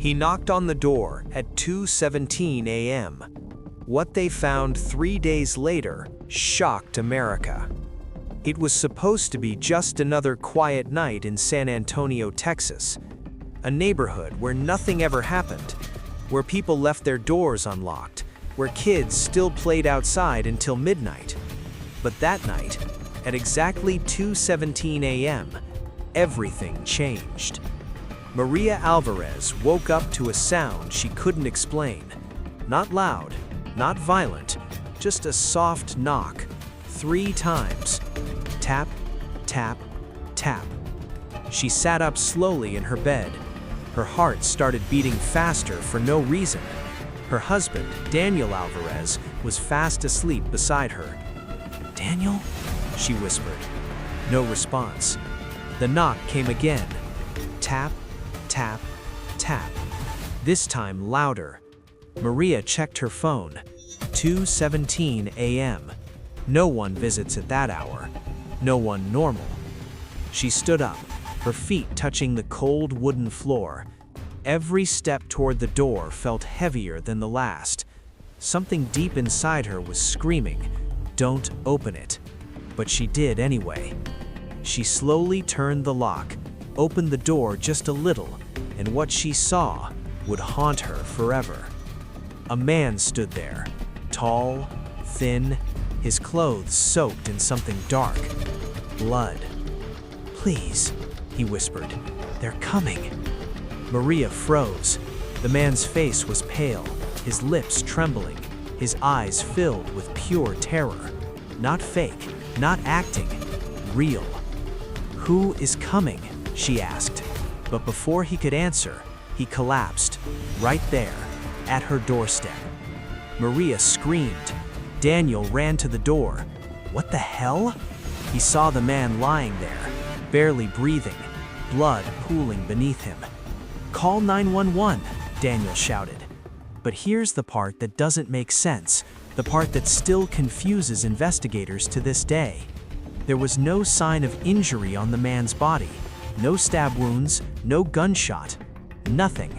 He knocked on the door at 2:17 a.m. What they found 3 days later shocked America. It was supposed to be just another quiet night in San Antonio, Texas, a neighborhood where nothing ever happened, where people left their doors unlocked, where kids still played outside until midnight. But that night, at exactly 2:17 a.m., everything changed. Maria Alvarez woke up to a sound she couldn't explain. Not loud, not violent, just a soft knock, 3 times. Tap, tap, tap. She sat up slowly in her bed. Her heart started beating faster for no reason. Her husband, Daniel Alvarez, was fast asleep beside her. "Daniel?" she whispered. No response. The knock came again. Tap, tap, tap. This time louder. Maria checked her phone. 2:17 a.m. No one visits at that hour. No one normal. She stood up, her feet touching the cold wooden floor. Every step toward the door felt heavier than the last. Something deep inside her was screaming, "Don't open it." But she did anyway. She slowly turned the lock, opened the door just a little, and what she saw would haunt her forever. A man stood there, tall, thin, his clothes soaked in something dark. Blood. "Please," he whispered, "they're coming." Maria froze. The man's face was pale, his lips trembling, his eyes filled with pure terror. Not fake, not acting, real. "Who is coming?" she asked. But before he could answer, he collapsed, right there, at her doorstep. Maria screamed. Daniel ran to the door. What the hell? He saw the man lying there, barely breathing, blood pooling beneath him. "Call 911, Daniel shouted. But here's the part that doesn't make sense, the part that still confuses investigators to this day. There was no sign of injury on the man's body, no stab wounds, no gunshot, nothing.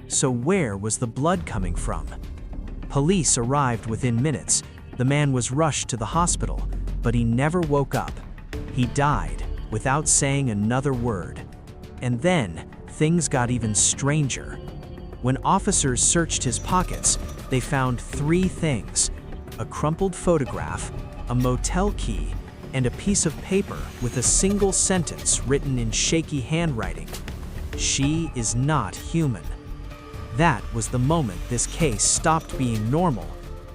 So where was the blood coming from? Police arrived within minutes. The man was rushed to the hospital, but he never woke up. He died without saying another word. And then things got even stranger. When officers searched his pockets, they found 3 things: a crumpled photograph, a motel key, and a piece of paper with a single sentence written in shaky handwriting. "She is not human." That was the moment this case stopped being normal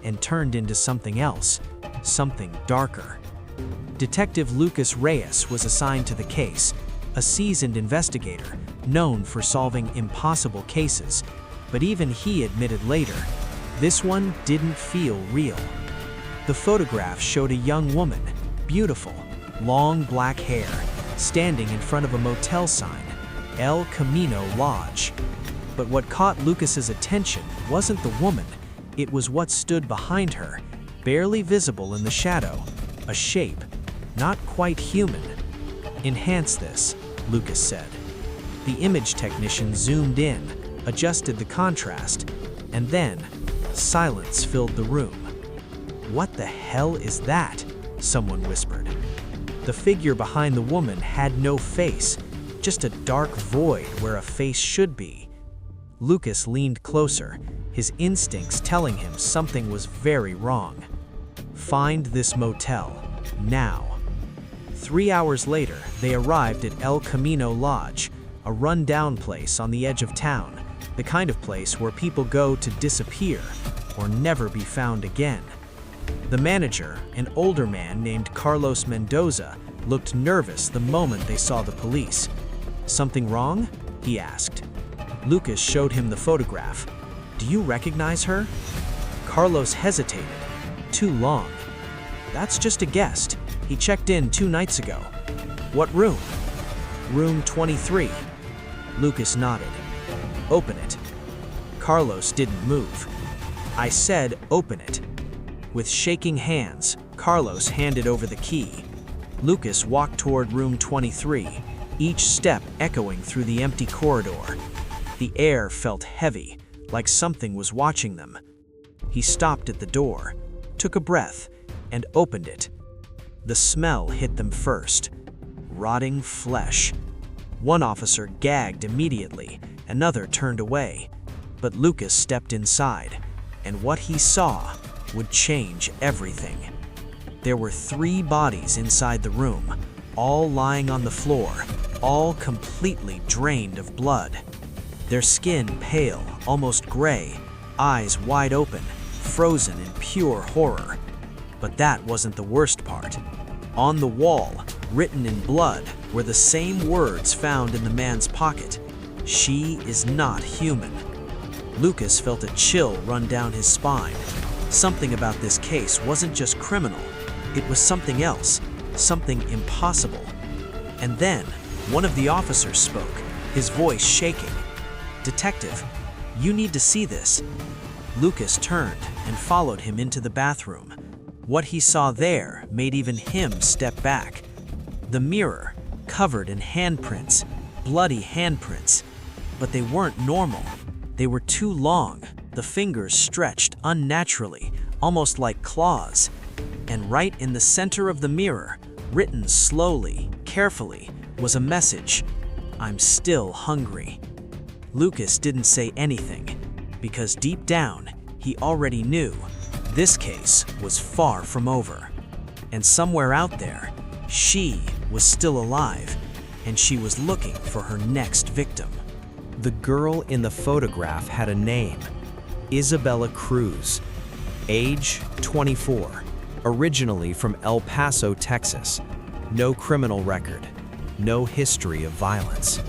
and turned into something else, something darker. Detective Lucas Reyes was assigned to the case, a seasoned investigator known for solving impossible cases, but even he admitted later, this one didn't feel real. The photograph showed a young woman, beautiful, long black hair, standing in front of a motel sign, El Camino Lodge. But what caught Lucas's attention wasn't the woman, it was what stood behind her, barely visible in the shadow, a shape, not quite human. "Enhance this," Lucas said. The image technician zoomed in, adjusted the contrast, and then silence filled the room. "What the hell is that?" someone whispered. The figure behind the woman had no face, just a dark void where a face should be. Lucas leaned closer, his instincts telling him something was very wrong. "Find this motel, now." 3 hours later, they arrived at El Camino Lodge, a run-down place on the edge of town, the kind of place where people go to disappear or never be found again. The manager, an older man named Carlos Mendoza, looked nervous the moment they saw the police. "Something wrong?" he asked. Lucas showed him the photograph. "Do you recognize her?" Carlos hesitated. "Too long." "That's just a guest. He checked in 2 nights ago." "What room?" "Room 23. Lucas nodded. "Open it." Carlos didn't move. "I said open it." With shaking hands, Carlos handed over the key. Lucas walked toward room 23, each step echoing through the empty corridor. The air felt heavy, like something was watching them. He stopped at the door, took a breath, and opened it. The smell hit them first. Rotting flesh. One officer gagged immediately, another turned away. But Lucas stepped inside, and what he saw would change everything. There were 3 bodies inside the room, all lying on the floor, all completely drained of blood. Their skin pale, almost gray, eyes wide open, frozen in pure horror. But that wasn't the worst part. On the wall, written in blood, were the same words found in the man's pocket. "She is not human." Lucas felt a chill run down his spine. Something about this case wasn't just criminal. It was something else, something impossible. And then, one of the officers spoke, his voice shaking. "Detective, you need to see this." Lucas turned and followed him into the bathroom. What he saw there made even him step back. The mirror, covered in handprints, bloody handprints. But they weren't normal. They were too long, the fingers stretched unnaturally, almost like claws. And right in the center of the mirror, written slowly, carefully, was a message: "I'm still hungry." Lucas didn't say anything, because deep down, he already knew this case was far from over. And somewhere out there, she was still alive, and she was looking for her next victim. The girl in the photograph had a name: Isabella Cruz, age 24, originally from El Paso, Texas. No criminal record, no history of violence.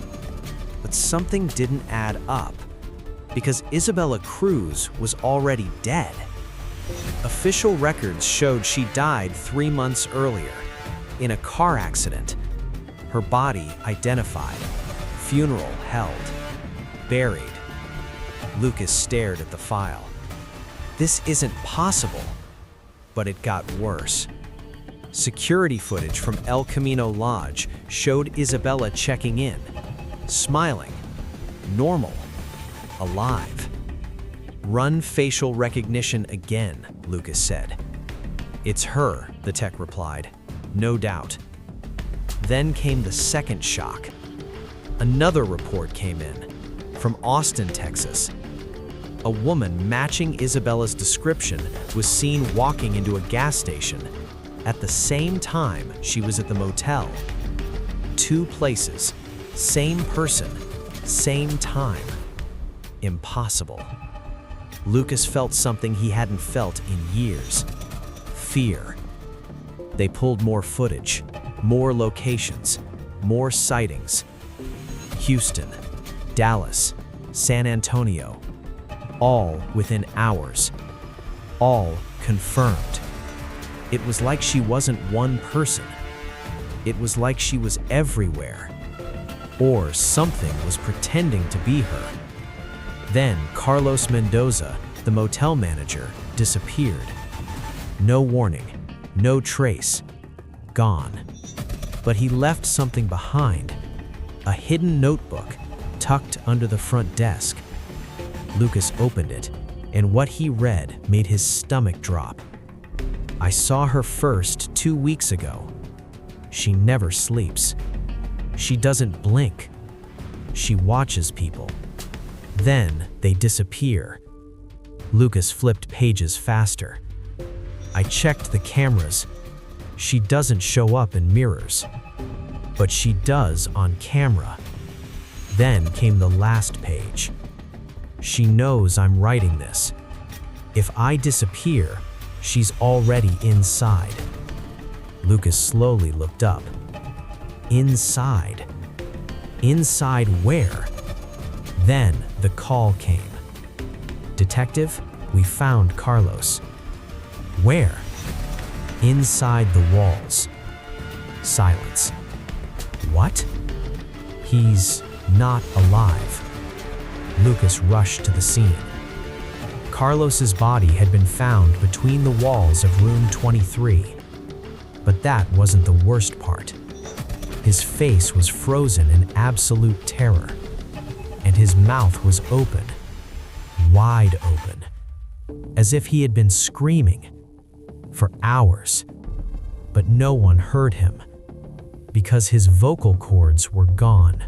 But something didn't add up, because Isabella Cruz was already dead. Official records showed she died 3 months earlier, in a car accident. Her body identified, funeral held, buried. Lucas stared at the file. This isn't possible. But it got worse. Security footage from El Camino Lodge showed Isabella checking in, smiling, normal, alive. "Run facial recognition again," Lucas said. "It's her," the tech replied, "no doubt." Then came the second shock. Another report came in, from Austin, Texas. A woman matching Isabella's description was seen walking into a gas station at the same time she was at the motel. 2 places, same person, same time. Impossible. Lucas felt something he hadn't felt in years: fear. They pulled more footage, more locations, more sightings. Houston, Dallas, San Antonio. All within hours. All confirmed. It was like she wasn't one person. It was like she was everywhere. Or something was pretending to be her. Then Carlos Mendoza, the motel manager, disappeared. No warning, no trace, gone. But he left something behind. A hidden notebook tucked under the front desk. Lucas opened it, and what he read made his stomach drop. "I saw her first 2 weeks ago. She never sleeps. She doesn't blink. She watches people. Then they disappear." Lucas flipped pages faster. "I checked the cameras. She doesn't show up in mirrors. But she does on camera." Then came the last page. "She knows I'm writing this. If I disappear, she's already inside." Lucas slowly looked up. Inside? Inside where? Then the call came. "Detective, we found Carlos." "Where?" "Inside the walls." Silence. "What?" "He's not alive." Lucas rushed to the scene. Carlos's body had been found between the walls of room 23. But that wasn't the worst part. His face was frozen in absolute terror, and his mouth was open, wide open, as if he had been screaming for hours. But no one heard him, because his vocal cords were gone,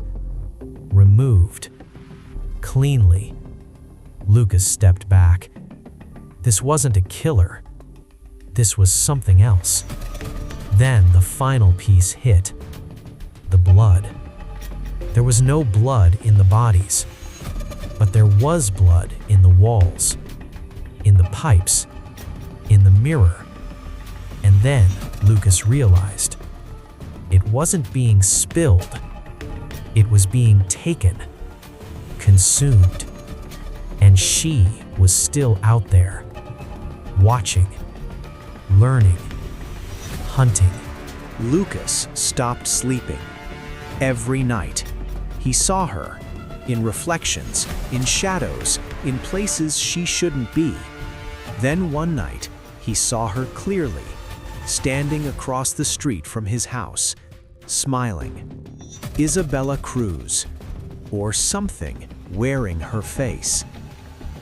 removed, cleanly. Lucas stepped back. This wasn't a killer. This was something else. Then the final piece hit. The blood. There was no blood in the bodies, but there was blood in the walls, in the pipes, in the mirror. And then Lucas realized it wasn't being spilled. It was being taken, consumed. And she was still out there, watching, learning, hunting. Lucas stopped sleeping. Every night, he saw her, in reflections, in shadows, in places she shouldn't be. Then one night, he saw her clearly, standing across the street from his house, smiling. Isabella Cruz, or something, wearing her face.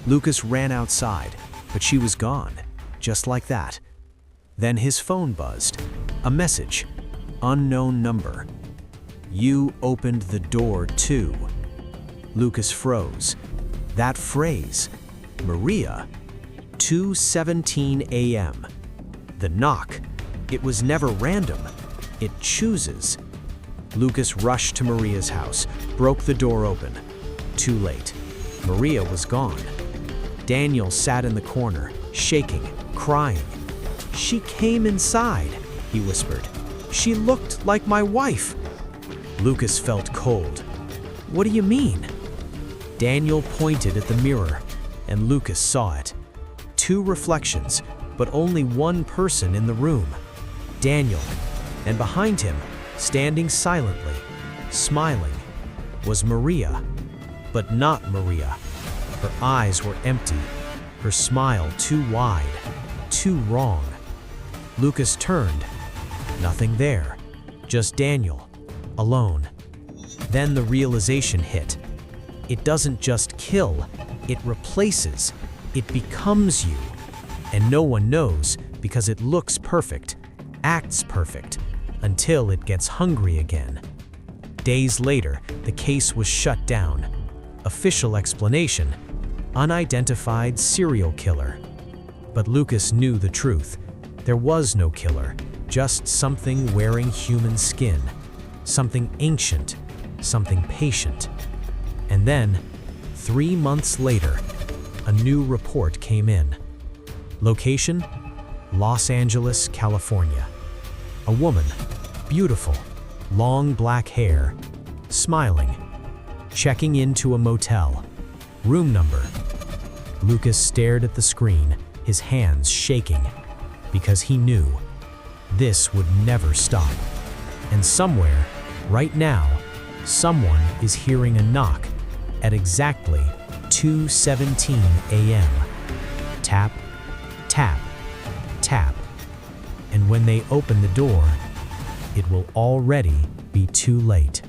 Lucas ran outside, but she was gone, just like that. Then his phone buzzed. A message. Unknown number. You opened the door too. Lucas froze. That phrase. Maria. 2:17 a.m. The knock. It was never random. It chooses. Lucas rushed to Maria's house, broke the door open. Too late. Maria was gone. Daniel sat in the corner, shaking, crying. She came inside, he whispered. She looked like my wife. Lucas felt cold. What do you mean? Daniel pointed at the mirror, and Lucas saw it. Two reflections, but only one person in the room. Daniel, and behind him, standing silently, smiling, was Maria, but not Maria. Her eyes were empty, her smile too wide, too wrong. Lucas turned. Nothing there, just Daniel, alone. Then the realization hit. It doesn't just kill, it replaces, it becomes you. And no one knows because it looks perfect, acts perfect, until it gets hungry again. Days later, the case was shut down. Official explanation: unidentified serial killer. But Lucas knew the truth. There was no killer, just something wearing human skin, something ancient, something patient. And then, 3 months later, a new report came in. Location: Los Angeles, California. A woman, beautiful, long black hair, smiling, checking into a motel. Room number. Lucas stared at the screen, his hands shaking, because he knew this would never stop. And somewhere, right now, someone is hearing a knock at exactly 2:17 a.m. Tap, tap, tap. And when they open the door, it will already be too late.